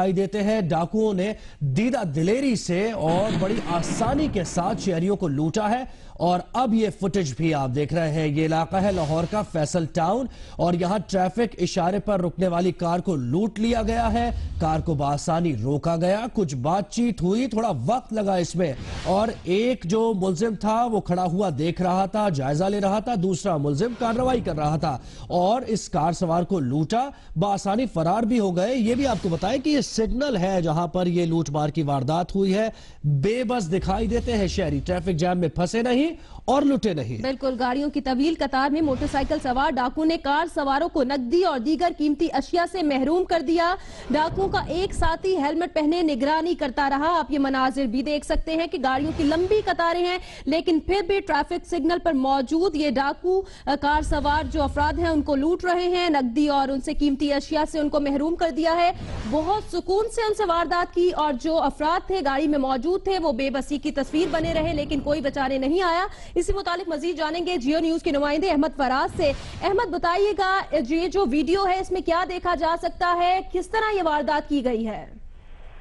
दिखाई देते हैं। डाकुओं ने दीदा दिलेरी से और बड़ी आसानी के साथ शहरियों को लूटा है और अब ये फुटेज भी आप देख रहे हैं। ये इलाका है लाहौर का फैसल टाउन और यहां ट्रैफिक इशारे पर रुकने वाली कार को लूट लिया गया है। कार को बआसानी रोका गया, कुछ बातचीत हुई, थोड़ा वक्त लगा इसमें और एक जो मुलजिम था वो खड़ा हुआ देख रहा था, जायजा ले रहा था, दूसरा मुलजिम कार्रवाई कर रहा था और इस कार सवार को लूटा, बआसानी फरार भी हो गए। ये भी आपको बताएं कि ये सिग्नल है जहां पर ये लूटमार की वारदात हुई है। बेबस दिखाई देते हैं शहरी, ट्रैफिक जैम में फंसे नहीं और लुटे नहीं। बिल्कुल, गाड़ियों की तवील कतार में मोटरसाइकिल सवार डाकू ने कार सवारों को नकदी और दीगर कीमती अशिया से महरूम कर दिया। डाकुओं का एक साथी हेलमेट पहने निगरानी करता रहा। आप ये मनाजिर भी देख सकते हैं कि गाड़ियों की लंबी कतारें हैं, लेकिन फिर भी ट्रैफिक सिग्नल पर मौजूद ये डाकू कार सवार जो अफराद हैं उनको लूट रहे हैं, नकदी और उनसे कीमती अशिया से उनको महरूम कर दिया है। बहुत सुकून से उनसे वारदात की और जो अफराद थे गाड़ी में मौजूद थे वो बेबसी की तस्वीर बने रहे, लेकिन कोई बचाने नहीं आया। इसी मुतालिक मजीद जानेंगे जियो न्यूज के नुमाइंदे अहमद फराज से। अहमद, बताइएगा ये जो वीडियो है इसमें क्या देखा जा सकता है, किस तरह ये वारदात की गई है?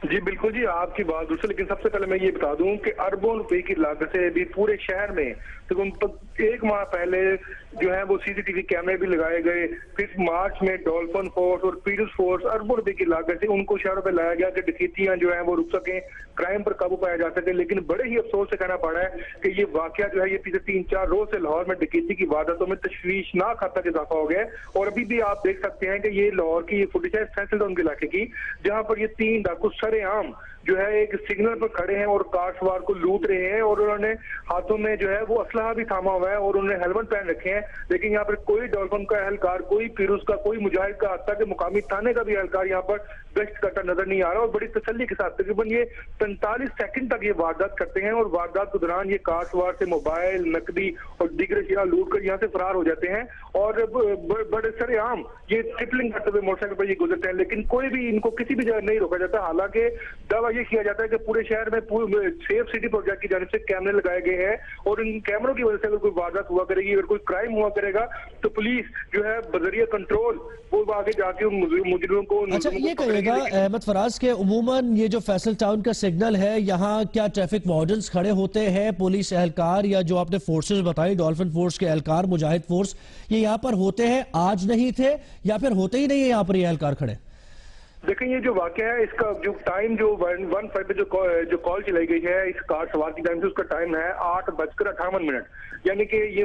जी बिल्कुल जी, आपकी बात दूसरी, लेकिन सबसे पहले मैं ये बता दूं कि अरबों रुपए की लागत से भी पूरे शहर में एक माह पहले जो है वो सीसीटीवी कैमरे भी लगाए गए। फिर मार्च में डॉल्फिन फोर्स और पीडस फोर्स अरबों रुपए की लागत से उनको शहरों पे लाया गया कि डकैतियां जो है वो रुक सकें, क्राइम पर काबू पाया जा सके। लेकिन बड़े ही अफसोस से कहना पड़ा है कि ये वाकया जो है ये पिछले 3-4 रोज से लाहौर में डकैती की वारदातों में तशवीशनाक हद तक इजाफा हो गया है। और अभी भी आप देख सकते हैं कि ये लाहौर की ये फुटेज है फैसल टाउन के इलाके की, जहां पर ये 3 डाकू सरेआम जो है एक सिग्नल पर खड़े हैं और कार सवार को लूट रहे हैं और उन्होंने हाथों में जो है वो असलहा भी थामा हुआ है और उन्होंने हेलमेट पहन रखे हैं। लेकिन यहाँ पर कोई डॉल्फिन का एहलकार, कोई पीरूज का, कोई मुजाहिद का, हत्ता के मुकामी थाने का भी एहलकार यहाँ पर गश्त करता नजर नहीं आ रहा। और बड़ी तसल्ली के साथ तकरीबन ये 45 सेकंड तक ये वारदात करते हैं और वारदात के दौरान ये कार सवार से मोबाइल, नकदी और दीगर चीजें लूट कर यहाँ से फरार हो जाते हैं और बड़े सरेआम ये ट्रिपलिंग करते हुए मोटरसाइकिल पर ये गुजरते हैं। लेकिन कोई भी इनको किसी भी जगह नहीं रोका जाता। हालांकि दावा ये किया जाता है कि पूरे शहर में सेफ सिटी प्रोजेक्ट की जानिब से कैमरे लगाए गए हैं और इन कैमरों की वजह से अगर कोई वारदात हुआ करेगी, अगर कोई क्राइम हुआ करेगा तो पुलिस जो है बजरिया कंट्रोल वो आगे जाके उन मुजरिमों को। अच्छा, ये कहिएगा अहमद फराज के उमूमन ये जो फैसल टाउन का सिग्नल है, यहाँ क्या ट्रैफिक वार्डन्स खड़े होते हैं, पुलिस एहलकार या जो आपने फोर्सेस बताई डॉल्फिन फोर्स के एहलकार, मुजाहिद फोर्स, ये यहाँ पर होते हैं? आज नहीं थे या फिर होते ही नहीं है यहाँ पर ये एहलकार खड़े? देखें, ये जो वाकया है इसका जो टाइम जो 1:05 पे जो कॉल चलाई गई है इस कार सवार की टाइम से, उसका टाइम है 8:58, यानी कि ये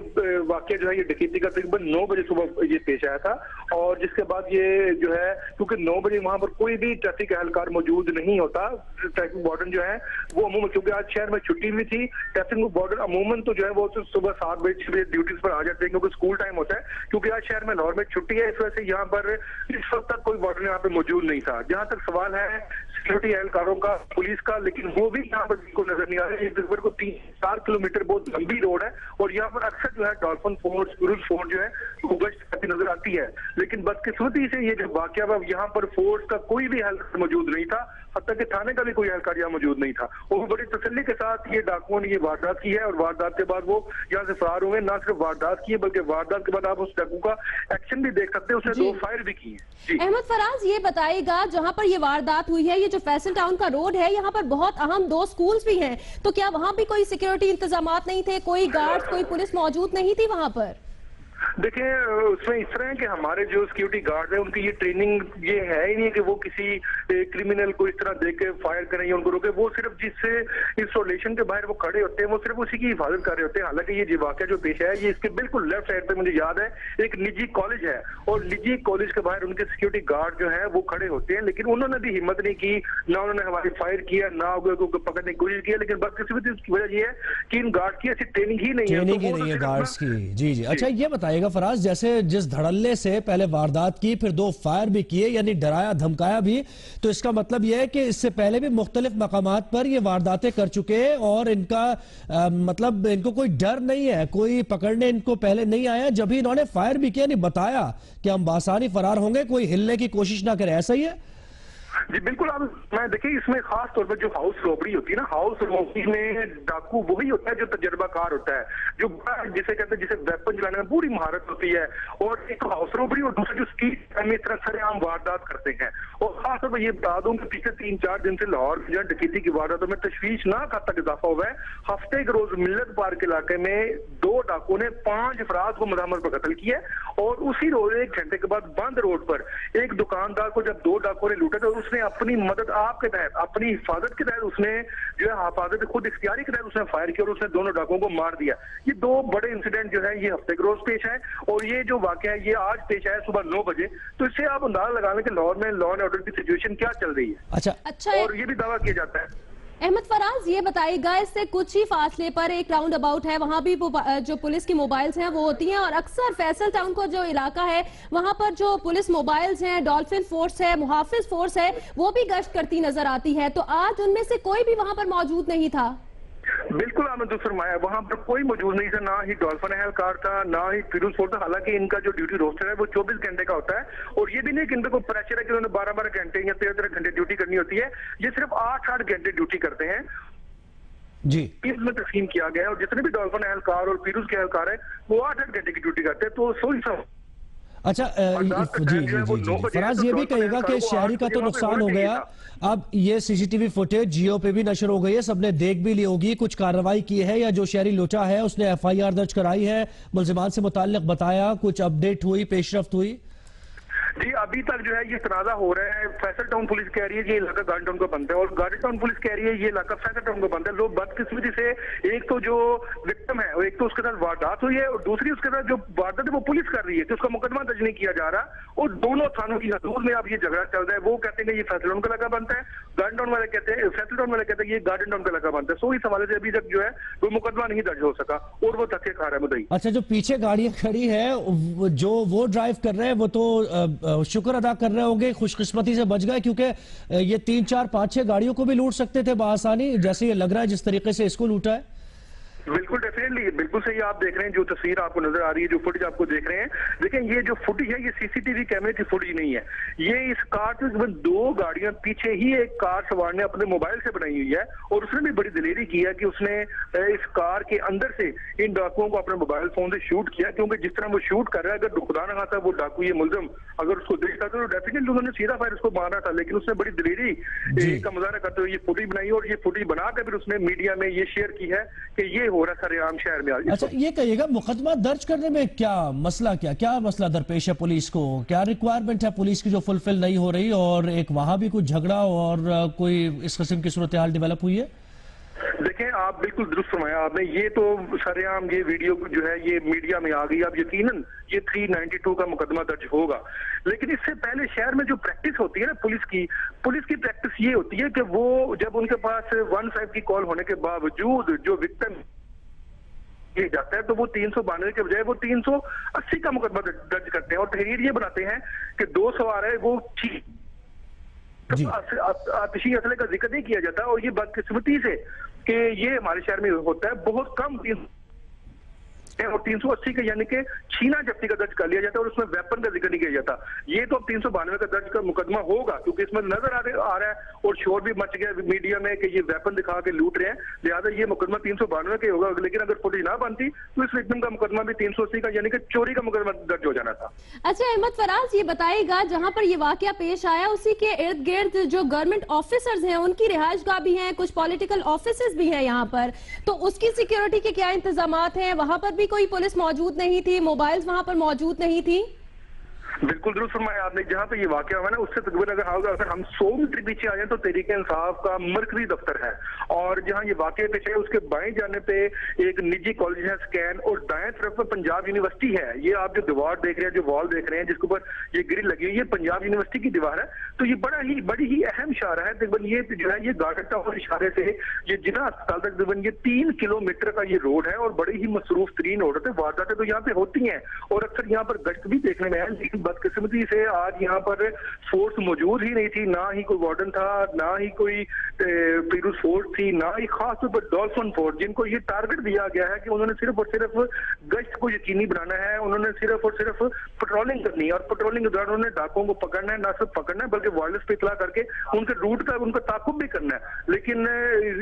वाकया जो है ये डकैती का तकरीबन 9 बजे सुबह ये पेश आया था। और जिसके बाद ये जो है क्योंकि 9 बजे वहां पर कोई भी ट्रैफिक एहलकार मौजूद नहीं होता, ट्रैफिक वार्डन जो है वो अमूमन, क्योंकि आज शहर में छुट्टी भी थी, ट्रैफिक वार्डन अमूमन तो जो है वो सुबह 7 बजे 6 बजे ड्यूटीज पर आ जाते हैं क्योंकि स्कूल टाइम होता है। क्योंकि आज शहर में लाहौर में छुट्टी है, इस वजह से यहाँ पर इस वक्त तक कोई वार्डन यहाँ पे मौजूद नहीं था। जहां तक सवाल है सिक्योरिटी एहलकारों का, पुलिस का, लेकिन वो भी यहाँ पर बिल्कुल नजर नहीं आ रहे। इस को 3-4 किलोमीटर बहुत लंबी रोड है और यहाँ पर अक्सर जो है डॉल्फिन फोर्स, पुलिस फोर्स जो है वो गश्त करती नजर आती है। लेकिन बदकिस्मती से ये जो वाकया है यहाँ पर फोर्स का कोई भी एहलकार मौजूद नहीं था, हत्ता के थाने का भी कोई एहलकार यहाँ मौजूद नहीं था। और बड़ी तसल्ली के साथ ये डाकुओं ने ये वारदात की है और वारदात के बाद वो यहाँ से फरार हुए। ना सिर्फ वारदात की है बल्कि वारदात के बाद आप उस डाकू का एक्शन भी देख सकते हैं, उसने 2 फायर भी किए। अहमद फराज, ये बताएगा जहां पर ये वारदात हुई है, ये जो फैसल टाउन का रोड है, यहाँ पर बहुत अहम 2 स्कूल्स भी हैं, तो क्या वहां भी कोई सिक्योरिटी इंतजामात नहीं थे, कोई गार्ड, कोई पुलिस मौजूद नहीं थी वहां पर? देखिए, उसमें इस तरह है कि हमारे जो सिक्योरिटी गार्ड है उनकी ये ट्रेनिंग ये है ही नहीं कि वो किसी क्रिमिनल को इस तरह देख के फायर करें या उनको रोके। वो सिर्फ जिससे इंस्टॉलेशन के बाहर वो खड़े होते हैं वो सिर्फ उसी की हिफाजत कर रहे होते हैं। हालांकि ये जो वाकया जो पेश है ये इसके बिल्कुल लेफ्ट साइड पे मुझे याद है एक निजी कॉलेज है और निजी कॉलेज के बाहर उनके सिक्योरिटी गार्ड जो है वो खड़े होते हैं, लेकिन उन्होंने भी हिम्मत नहीं की, ना उन्होंने हमारी फायर किया, ना उनको पकड़ने की कोशिश की। लेकिन बदकिस्मती की वजह ये है कि इन गार्ड की ऐसी ट्रेनिंग ही नहीं है गार्ड्स की। जी जी, अच्छा ये बताइएगा फराज, जैसे जिस धड़ल्ले से पहले वारदात की, फिर 2 फायर भी किए, यानी डराया धमकाया भी, तो इसका मतलब यह है कि इससे पहले भी मुख्तलिफ मकामात पर ये वारदातें कर चुके हैं और इनका मतलब इनको कोई डर नहीं है, कोई पकड़ने इनको पहले नहीं आया। जब भी इन्होंने फायर भी किया, नहीं बताया कि हम बासानी फरार होंगे, कोई हिलने की कोशिश ना करे, ऐसा ही है? जी बिल्कुल। आप मैं देखिए इसमें खास तौर पर जो हाउस रॉबरी होती है ना, हाउस रॉबरी में डाकू वही होता है जो तजर्बाकार होता है, जो जिसे कहते हैं जिसे वेपन चलाने में पूरी महारत होती है। और एक हाउस रॉबरी और दूसरा जो स्ट्रीट में इस तरह सरेआम वारदात करते हैं। और खास तौर पर ये बता दूं कि पिछले 3-4 दिन से लाहौर में डकैती की वारदातों में तशवीशनाक हद तक इजाफा हुआ है। हफ्ते के रोज मिल्लत पार्क इलाके में 2 डाकुओं ने 5 अफराद को मदामत पर कत्ल किया। और उसी रोज 1 घंटे के बाद बंद रोड पर एक दुकानदार को जब 2 डाकुओं ने लूटा तो उसने अपनी मदद आप के तहत, अपनी हिफाजत के तहत उसने जो है हिफाजत खुद इख्तियारी के तहत उसने फायर किया और उसने दोनों डाकुओं को मार दिया। ये 2 बड़े इंसिडेंट जो है ये हफ्ते के रोज पेश है। और ये जो वाकया है ये आज पेश आया सुबह 9 बजे। तो इससे आप अंदाजा लगा लें कि लाहौर में लॉ एंड ऑर्डर की सिचुएशन क्या चल रही है। अच्छा और ये भी दावा किया जाता है। अहमद फराज, ये बताइएगा इससे कुछ ही फासले पर एक राउंड अबाउट है, वहां भी जो पुलिस की मोबाइल्स हैं वो होती हैं और अक्सर फैसल टाउन का जो इलाका है वहां पर जो पुलिस मोबाइल्स हैं, डॉल्फिन फोर्स है, मुहाफिज फोर्स है, वो भी गश्त करती नजर आती है। तो आज उनमें से कोई भी वहां पर मौजूद नहीं था? बिल्कुल आपने दुरुस्त फरमाया, वहां पर कोई मौजूद नहीं था, ना ही डॉल्फिन एहलकार था, ना ही फिरोज फोर्स था। हालांकि इनका जो ड्यूटी रोस्टर है वो 24 घंटे का होता है। और ये भी नहीं कि इन पे कोई प्रेशर है कि उन्होंने 12-12 घंटे या 13-13 घंटे ड्यूटी करनी होती है। ये सिर्फ 8-8 घंटे ड्यूटी करते हैं जी। इसमें तकसीम किया गया है। और जितने भी डॉल्फिन एहलकार और फिरोज के एहलकार है वो 8-8 घंटे की ड्यूटी करते हैं। तो सोई सब अच्छा जी फराज, ये भी कहेगा कि शहरी का तो नुकसान हो गया, अब ये सीसीटीवी फुटेज जियो पे भी नशर हो गई है, सबने देख भी ली होगी, कुछ कार्रवाई की है या जो शहरी लुटा है उसने FIR दर्ज कराई है, मुल्जिमान से मुताल्लिक बताया, कुछ अपडेट हुई, पेशरफ्त हुई? जी अभी तक जो है ये तनाजा हो रहा है। फैसल टाउन पुलिस कह रही है ये इलाका गार्डन टाउन का बनता है और गार्डन टाउन पुलिस कह रही है ये इलाका फैसल टाउन का बनता है। लोग बदकिस्मती से एक तो जो विक्टिम है एक तो उसके साथ वारदात हुई है और दूसरी उसके साथ जो वारदात है वो पुलिस कर रही है कि उसका मुकदमा दर्ज नहीं किया जा रहा। और दोनों थानों की हदूद में अब ये झगड़ा चल रहा है। वो कहते हैं ये फैसल टाउन का इलाका बनता है, गार्डन टाउन वाले कहते हैं, फैसल टाउन वाले कहते हैं ये गार्डन टाउन का इलाका बनता है। सो इस हवाले से अभी तक जो है वो मुकदमा नहीं दर्ज हो सका और वो धक्के खा रहा है मुद्दई। अच्छा, जो पीछे गाड़ियां खड़ी है जो वो ड्राइव कर रहे हैं वो तो शुक्र अदा कर रहे होंगे, खुशकिस्मती से बच गए, क्योंकि ये 3, 4, 5, 6 गाड़ियों को भी लूट सकते थे बआसानी, जैसे ये लग रहा है जिस तरीके से इसको लूटा है। बिल्कुल डेफिनेटली, बिल्कुल सही आप देख रहे हैं। जो तस्वीर आपको नजर आ रही है, जो फुटेज आपको देख रहे हैं, देखें ये जो फुटेज है ये सीसीटीवी कैमरे की फुटेज नहीं है। ये इस कार से 2 गाड़ियां पीछे ही एक कार सवार ने अपने मोबाइल से बनाई हुई है और उसने भी बड़ी दिलेरी की है कि उसने इस कार के अंदर से इन डाकुओं को अपने मोबाइल फोन से शूट किया। क्योंकि जिस तरह वो शूट कर रहा है, अगर खुदा ना खाता वो डाकू ये मुलजिम अगर उसको देखता तो डेफिनेटली उन्होंने सीधा फायर उसको मारा था। लेकिन उसने बड़ी दिलेरी का मुजाहरा करते हुए ये फुटेज बनाई और ये फुटेज बनाकर फिर उसने मीडिया में ये शेयर की है कि ये हो रहा सरेआम शहर में आज। अच्छा, ये कहिएगा मुकदमा दर्ज करने में क्या मसला दरपेश है पुलिस को? क्या रिक्वायरमेंट है पुलिस की जो फुलफिल नहीं हो रही, और एक वहां भी कुछ झगड़ा और कोई इस किस्म की सूरत हाल डेवलप हुई है? देखें आप बिल्कुल दुरुस्त फरमाया आपने। ये तो सरेआम ये वीडियो जो है ये मीडिया में आ गई। अब यकीनन ये 392 का मुकदमा दर्ज होगा। लेकिन इससे पहले शहर में जो प्रैक्टिस होती है ना पुलिस की प्रैक्टिस ये होती है कि वो जब उनके पास 15 की कॉल होने के बावजूद जो विक्टिम जाता है तो वो 392 के बजाय वो 380 का मुकदमा दर्ज करते हैं और तहरीर ये बनाते हैं कि 2 सवार है वो आतिशी असले का जिक्र नहीं किया जाता। और ये बदकिस्मती से कि ये हमारे शहर में होता है, बहुत कम और 380 का यानी कि छीना जब्ती का दर्ज कर लिया जाता है और उसमें वेपन का जिक्र नहीं किया जाता। ये तो अब 392 का दर्ज का मुकदमा होगा क्योंकि इसमें नजर आ रहा है और शोर भी मच गया मीडिया में कि ये वेपन दिखा के लूट रहे हैं, लिहाजा ये मुकदमा 392 का होगा। लेकिन अगर फुटेज ना बनती तो इस विक्टिम का मुकदमा भी 380 का यानी कि चोरी का मुकदमा दर्ज हो जाना था। अच्छा अहमद फराज, ये बताइएगा जहां पर ये वाकया पेश आया उसी के इर्द गिर्द जो गवर्नमेंट ऑफिसर्स हैं उनकी रिहाइशगाह भी हैं, कुछ पॉलिटिकल ऑफिसर्स भी हैं यहाँ पर, तो उसकी सिक्योरिटी के क्या इंतजामात हैं? वहां पर भी कोई पुलिस मौजूद नहीं थी, मोबाइल्स वहां पर मौजूद नहीं थी? बिल्कुल दुरुस्त फरमाया आपने। जहां पे ये वाकया हुआ ना उससे तकरीबन अगर हम 100 मीटर पीछे आ जाए तो तहरीक इंसाफ का मरकजी दफ्तर है और जहां ये वाकया पेश है उसके बाएं जाने पे एक निजी कॉलेज है स्कैन और दाएं तरफ पर पंजाब यूनिवर्सिटी है। ये आप जो दीवार देख रहे हैं, जो वॉल देख रहे हैं जिसके ऊपर ये ग्रिल लगी हुई है, पंजाब यूनिवर्सिटी की दीवार है। तो ये बड़ी ही अहम इशारा है तकरीबन ये जो है ये गार्डन टाउन इशारे से ये जिला अस्पताल तक तकरीबन ये 3 किलोमीटर का ये रोड है और बड़ी ही मसरूफ तरीन रोड है। वारदातें तो यहाँ पे होती हैं और अक्सर यहाँ पर गश्त भी देखने में है, लेकिन बदकिस्मती से आज यहाँ पर फोर्स मौजूद ही नहीं थी, ना ही कोई वार्डन था, ना ही कोई पीरूज फोर्स थी, ना ही खास तौर पर डॉल्फिन फोर्स, जिनको ये टारगेट दिया गया है कि उन्होंने सिर्फ और सिर्फ गश्त को यकीनी बनाना है, उन्होंने सिर्फ और सिर्फ पेट्रोलिंग करनी है और पेट्रोलिंग के दौरान उन्होंने डाकुओं को पकड़ना है, ना सिर्फ पकड़ना है बल्कि वायरलेस पे इतला करके उनके रूट का उनका ताकुब भी करना है। लेकिन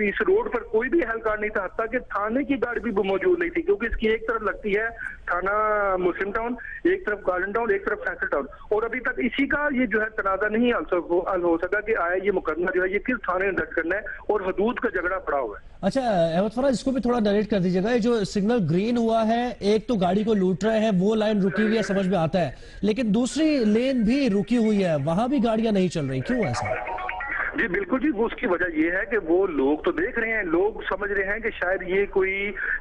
इस रोड पर कोई भी एहलकार नहीं था, हत्ता कि थाने की गाड़ी भी मौजूद नहीं थी, क्योंकि इसकी एक तरफ लगती है थाना मुस्लिम टाउन, एक तरफ गार्डन टाउन, एक तरफ फैसल टाउन, और अभी तक इसी का ये जो है तनाजा नहीं हल हो सका कि आया ये मुकदमा जो है ये किस थाने में दर्ज करना है और हदूद का झगड़ा पड़ा हुआ है। अच्छा अहमद फराज, इसको भी थोड़ा नरेट कर दीजिएगा। ये जो सिग्नल ग्रीन हुआ है, एक तो गाड़ी को लूट रहे हैं, वो लाइन रुकी हुई है, समझ में आता है, लेकिन दूसरी लेन भी रुकी हुई है, वहां भी गाड़ियां नहीं चल रही, क्यों ऐसा? जी बिल्कुल जी, वो उसकी वजह ये है कि वो लोग तो देख रहे हैं, लोग समझ रहे हैं कि शायद ये कोई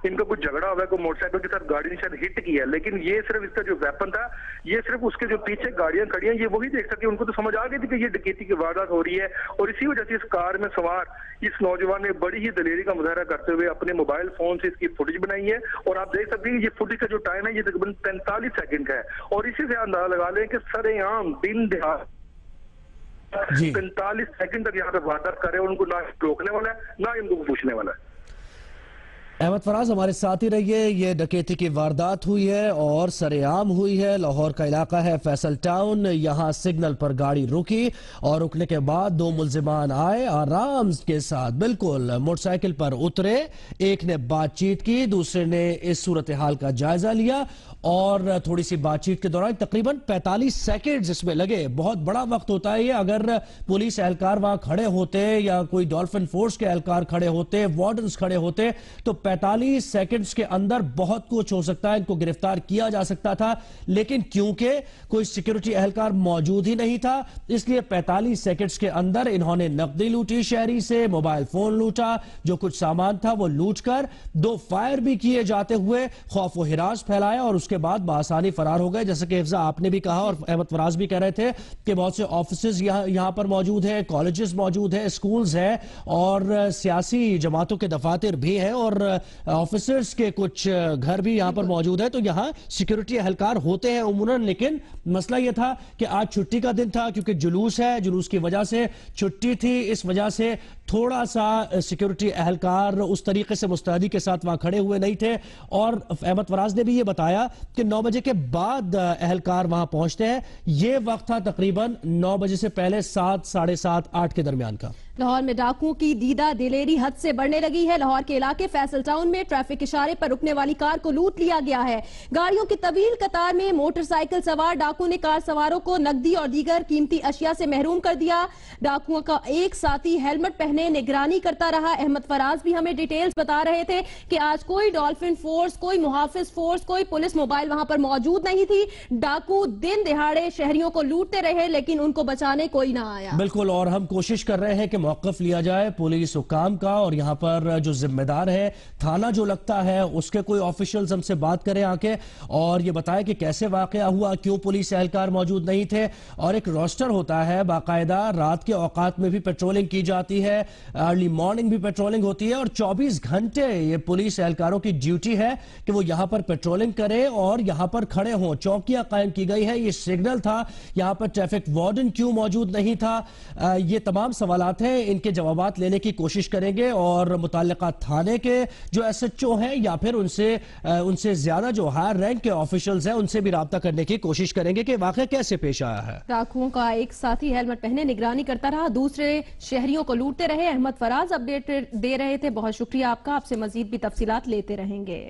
इनका कुछ झगड़ा हुआ है, कोई मोटरसाइकिल के साथ गाड़ी ने शायद हिट की है, लेकिन ये सिर्फ इसका जो वेपन था, ये सिर्फ उसके जो पीछे गाड़ियां खड़ी हैं ये वही देख सके, उनको तो समझ आ गई थी कि ये डकैती की वारदात हो रही है, और इसी वजह से इस कार में सवार इस नौजवान ने बड़ी ही दलेरी का मुजाहरा करते हुए अपने मोबाइल फोन से इसकी फुटेज बनाई है, और आप देख सकते हैं ये फुटेज का जो टाइम है ये तकरीबन 45 सेकंड का है, और इसी से अंदाजा लगा लें कि सरेआम दिन दिहाड़ 45 सेकंड तक यहाँ पे वारदात करे, उनको ना रोकने वाला है ना इनको पूछने वाला है। अहमद फराज हमारे साथ ही रहिए। ये डकैती की वारदात हुई है और सरेआम हुई है, लाहौर का इलाका है फैसल टाउन, यहाँ सिग्नल पर गाड़ी रुकी और रुकने के बाद दो मुलजिमान आए, आराम के साथ बिल्कुल मोटरसाइकिल पर उतरे, एक ने बातचीत की, दूसरे ने इस सूरत हाल का जायजा लिया और थोड़ी सी बातचीत के दौरान तकरीबन 45 सेकंड्स इसमें लगे। बहुत बड़ा वक्त होता है ये, अगर पुलिस एहलकार वहां खड़े होते या कोई डॉल्फिन फोर्स के एहलकार खड़े होते, वार्डन्स खड़े होते, तो 45 सेकंड्स के अंदर बहुत कुछ हो सकता है, इनको गिरफ्तार किया जा सकता था, लेकिन क्योंकि कोई सिक्योरिटी एहलकार मौजूद ही नहीं था, इसलिए 45 सेकंड्स के अंदर इन्होंने नकदी लूटी शहरी से, मोबाइल फोन लूटा, जो कुछ सामान था वो लूटकर 2 फायर भी किए जाते हुए खौफ व हिरास फैलाया और उसके बाद बासानी फरार हो गए। जैसे कि हिफ्जा आपने भी कहा और अहमद फराज भी कह रहे थे कि बहुत से ऑफिसेज यहां पर मौजूद है, कॉलेजेस मौजूद है, स्कूल्स है और सियासी जमातों के दफातर भी हैं और ऑफिसर्स के कुछ घर भी यहां पर मौजूद है, तो यहां सिक्योरिटी एहलकार होते हैं उमूमन। लेकिन मसला यह था कि आज छुट्टी का दिन था, क्योंकि जुलूस है, जुलूस की वजह से छुट्टी थी, इस वजह से थोड़ा सा सिक्योरिटी एहलकार उस तरीके से मुस्तैदी के साथ वहां खड़े हुए नहीं थे। और अहमद फराज ने भी यह बताया कि 9 बजे के बाद एहलकार वहां पहुंचते हैं, यह वक्त था तकरीबन 9 बजे से पहले 7, साढ़े 7, 8 के दरमियान का। लाहौर में डाकुओं की दीदा दिलेरी हद से बढ़ने लगी है। लाहौर के इलाके फैसल टाउन में ट्रैफिक इशारे पर रुकने वाली कार को लूट लिया गया है। गाड़ियों की तवील कतार में मोटरसाइकिल सवार डाकू ने कार सवारों को नकदी और दीगर कीमती अशिया से महरूम कर दिया। डाकुओं का एक साथी हेलमेट पहने निगरानी करता रहा। अहमद फराज भी हमें डिटेल्स बता रहे थे कि आज कोई डॉल्फिन फोर्स, कोई मुहाफिज फोर्स, कोई पुलिस मोबाइल वहां पर मौजूद नहीं थी। डाकू दिन दिहाड़े शहरियों को लूटते रहे, लेकिन उनको बचाने कोई ना आया। बिल्कुल, और हम कोशिश कर रहे हैं कि मौक़िफ़ लिया जाए पुलिस हुकाम का, और यहां पर जो जिम्मेदार है थाना जो लगता है उसके कोई ऑफिशियल्स हमसे बात करें आके और ये बताएं कि कैसे वाकया हुआ, क्यों पुलिस एहलकार मौजूद नहीं थे। और एक रोस्टर होता है बाकायदा, रात के औकात में भी पेट्रोलिंग की जाती है, अर्ली मॉर्निंग भी पेट्रोलिंग होती है और 24 घंटे ये पुलिस एहलकारों की ड्यूटी है कि वो यहां पर पेट्रोलिंग करें और यहां पर खड़े हों। चौकियां कायम की गई है, ये सिग्नल था, यहां पर ट्रैफिक वार्डन क्यों मौजूद नहीं था, ये तमाम सवालात हैं, इनके जवाबात लेने की कोशिश करेंगे और मुताल्लिका थाने के जो एसएचओ हैं या फिर उनसे ज्यादा जो हायर रैंक के ऑफिशियल्स हैं उनसे भी राब्ता करने की कोशिश करेंगे कि वाकई कैसे पेश आया है। डाकुओं का एक साथी हेलमेट पहने निगरानी करता रहा, दूसरे शहरियों को लूटते रहे। अहमद फराज अपडेट दे रहे थे, बहुत शुक्रिया आपका। आपसे मजीद भी तफसीलात लेते रहेंगे।